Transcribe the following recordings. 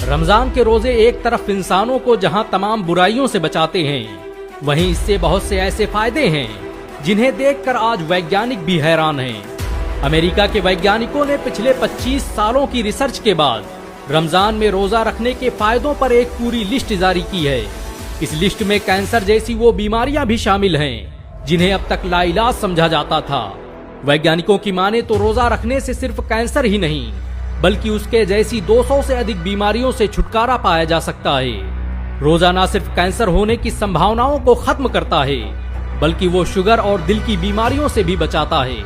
रमजान के रोजे एक तरफ इंसानों को जहां तमाम बुराइयों से बचाते हैं, वहीं इससे बहुत से ऐसे फायदे हैं जिन्हें देखकर आज वैज्ञानिक भी हैरान हैं। अमेरिका के वैज्ञानिकों ने पिछले 25 सालों की रिसर्च के बाद रमजान में रोजा रखने के फायदों पर एक पूरी लिस्ट जारी की है। इस लिस्ट में कैंसर जैसी वो बीमारियां भी शामिल हैं जिन्हें अब तक लाइलाज समझा जाता था। वैज्ञानिकों की माने तो रोजा रखने से सिर्फ कैंसर ही नहीं बल्कि उसके जैसी 200 से अधिक बीमारियों से छुटकारा पाया जा सकता है। रोजा न सिर्फ कैंसर होने की संभावनाओं को खत्म करता है बल्कि वो शुगर और दिल की बीमारियों से भी बचाता है।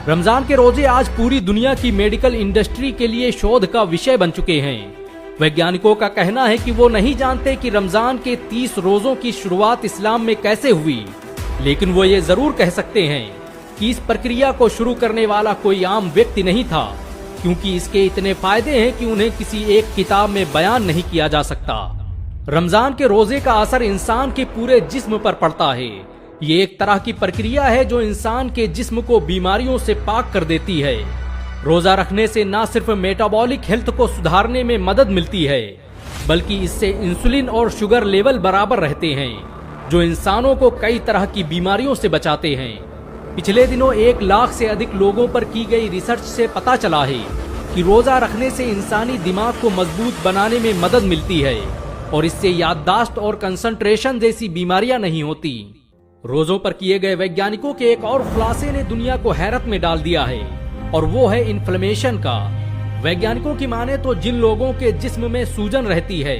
रमजान के रोजे आज पूरी दुनिया की मेडिकल इंडस्ट्री के लिए शोध का विषय बन चुके हैं। वैज्ञानिकों का कहना है कि वो नहीं जानते कि रमजान के 30 रोजों की शुरुआत इस्लाम में कैसे हुई, लेकिन वो ये जरूर कह सकते हैं कि इस प्रक्रिया को शुरू करने वाला कोई आम व्यक्ति नहीं था, क्योंकि इसके इतने फायदे हैं कि उन्हें किसी एक किताब में बयान नहीं किया जा सकता। रमजान के रोजे का असर इंसान के पूरे जिस्म पर पड़ता है। ये एक तरह की प्रक्रिया है जो इंसान के जिस्म को बीमारियों से पाक कर देती है। रोजा रखने से न सिर्फ मेटाबॉलिक हेल्थ को सुधारने में मदद मिलती है बल्कि इससे इंसुलिन और शुगर लेवल बराबर रहते हैं, जो इंसानों को कई तरह की बीमारियों से बचाते हैं। पिछले दिनों 1 लाख से अधिक लोगों पर की गई रिसर्च से पता चला है कि रोजा रखने से इंसानी दिमाग को मजबूत बनाने में मदद मिलती है और इससे याददाश्त और कंसंट्रेशन जैसी बीमारियां नहीं होती। रोजों पर किए गए वैज्ञानिकों के एक और खुलासे ने दुनिया को हैरत में डाल दिया है और वो है इन्फ्लेमेशन का। वैज्ञानिकों की माने तो जिन लोगों के जिस्म में सूजन रहती है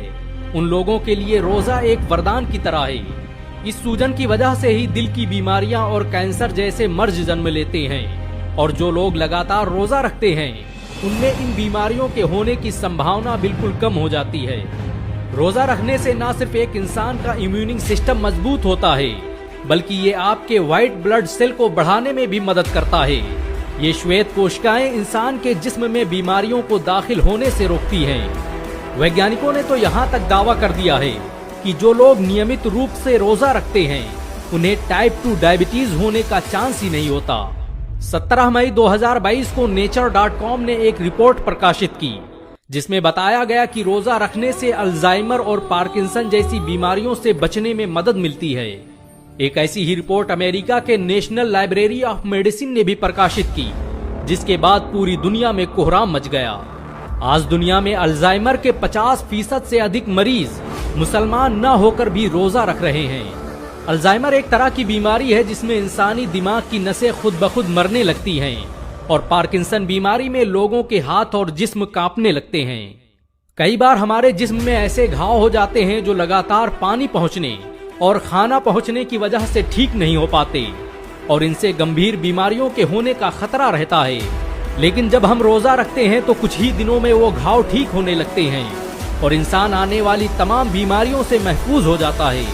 उन लोगों के लिए रोजा एक वरदान की तरह है। इस सूजन की वजह से ही दिल की बीमारियां और कैंसर जैसे मर्ज जन्म लेते हैं और जो लोग लगातार रोजा रखते हैं उनमें इन बीमारियों के होने की संभावना बिल्कुल कम हो जाती है। रोजा रखने से न सिर्फ एक इंसान का इम्यूनिंग सिस्टम मजबूत होता है बल्कि ये आपके व्हाइट ब्लड सेल को बढ़ाने में भी मदद करता है। ये श्वेत कोशिकाएं इंसान के जिस्म में बीमारियों को दाखिल होने से रोकती हैं। वैज्ञानिकों ने तो यहाँ तक दावा कर दिया है कि जो लोग नियमित रूप से रोजा रखते हैं उन्हें टाइप 2 डायबिटीज होने का चांस ही नहीं होता। 17 मई 2022 को nature.com ने एक रिपोर्ट प्रकाशित की जिसमें बताया गया कि रोजा रखने से अल्जाइमर और पार्किंसन जैसी बीमारियों से बचने में मदद मिलती है। एक ऐसी ही रिपोर्ट अमेरिका के नेशनल लाइब्रेरी ऑफ मेडिसिन ने भी प्रकाशित की, जिसके बाद पूरी दुनिया में कोहराम मच गया। आज दुनिया में अल्जाइमर के 50% से अधिक मरीज मुसलमान न होकर भी रोजा रख रहे हैं। अल्जाइमर एक तरह की बीमारी है जिसमें इंसानी दिमाग की नसें खुद ब खुद मरने लगती हैं और पार्किंसन बीमारी में लोगों के हाथ और जिस्म कांपने लगते हैं। कई बार हमारे जिस्म में ऐसे घाव हो जाते हैं जो लगातार पानी पहुंचने और खाना पहुंचने की वजह से ठीक नहीं हो पाते और इनसे गंभीर बीमारियों के होने का खतरा रहता है। लेकिन जब हम रोजा रखते हैं तो कुछ ही दिनों में वो घाव ठीक होने लगते हैं और इंसान आने वाली तमाम बीमारियों से महफूज हो जाता है।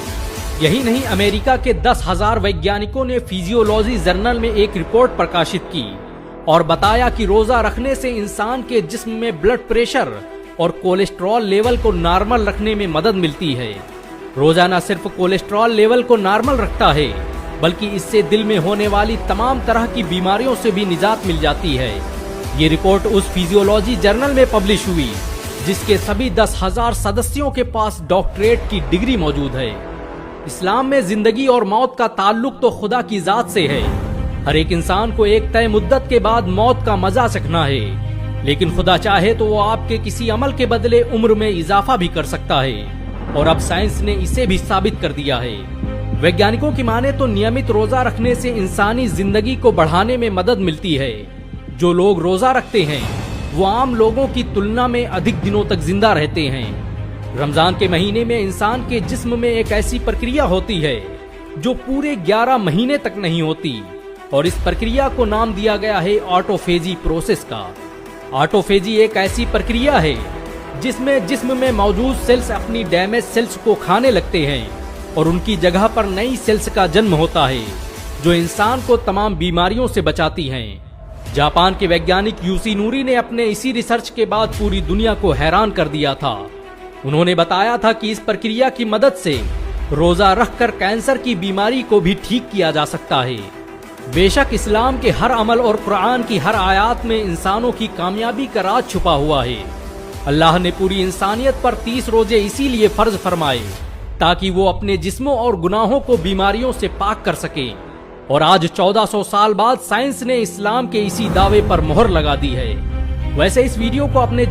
यही नहीं, अमेरिका के 10,000 वैज्ञानिकों ने फिजियोलॉजी जर्नल में एक रिपोर्ट प्रकाशित की और बताया कि रोजा रखने से इंसान के जिस्म में ब्लड प्रेशर और कोलेस्ट्रॉल लेवल को नॉर्मल रखने में मदद मिलती है। रोजा न सिर्फ कोलेस्ट्रॉल लेवल को नॉर्मल रखता है बल्कि इससे दिल में होने वाली तमाम तरह की बीमारियों से भी निजात मिल जाती है। ये रिपोर्ट उस फिजियोलॉजी जर्नल में पब्लिश हुई जिसके सभी 10,000 सदस्यों के पास डॉक्टरेट की डिग्री मौजूद है। इस्लाम में जिंदगी और मौत का ताल्लुक तो खुदा की जात से है। हर एक इंसान को एक तय मुद्दत के बाद मौत का मजा चखना है, लेकिन खुदा चाहे तो वो आपके किसी अमल के बदले उम्र में इजाफा भी कर सकता है और अब साइंस ने इसे भी साबित कर दिया है। वैज्ञानिकों की माने तो नियमित रोजा रखने से इंसानी जिंदगी को बढ़ाने में मदद मिलती है। जो लोग रोजा रखते हैं वो आम लोगों की तुलना में अधिक दिनों तक जिंदा रहते हैं। रमजान के महीने में इंसान के जिस्म में एक ऐसी प्रक्रिया होती है जो पूरे 11 महीने तक नहीं होती और इस प्रक्रिया को नाम दिया गया है ऑटोफेजी प्रोसेस का। ऑटोफेजी एक ऐसी प्रक्रिया है जिसमें जिस्म में मौजूद सेल्स अपनी डैमेज सेल्स को खाने लगते हैं और उनकी जगह पर नई सेल्स का जन्म होता है जो इंसान को तमाम बीमारियों से बचाती हैं। जापान के वैज्ञानिक यूसी नूरी ने अपने इसी रिसर्च के बाद पूरी दुनिया को हैरान कर दिया था। उन्होंने बताया था कि इस प्रक्रिया की मदद से रोजा रखकर कैंसर की बीमारी को भी ठीक किया जा सकता है। बेशक इस्लाम के हर अमल और कुरान की हर आयत में इंसानों की कामयाबी का राज छुपा हुआ है, अल्लाह ने पूरी इंसानियत पर 30 रोजे इसीलिए फर्ज फरमाए ताकि वो अपने जिस्मों और गुनाहों को बीमारियों से पाक कर सके। और आज 1400 साल बाद साइंस ने इस्लाम के इसी दावे पर मोहर लगा दी है। वैसे इस वीडियो को अपने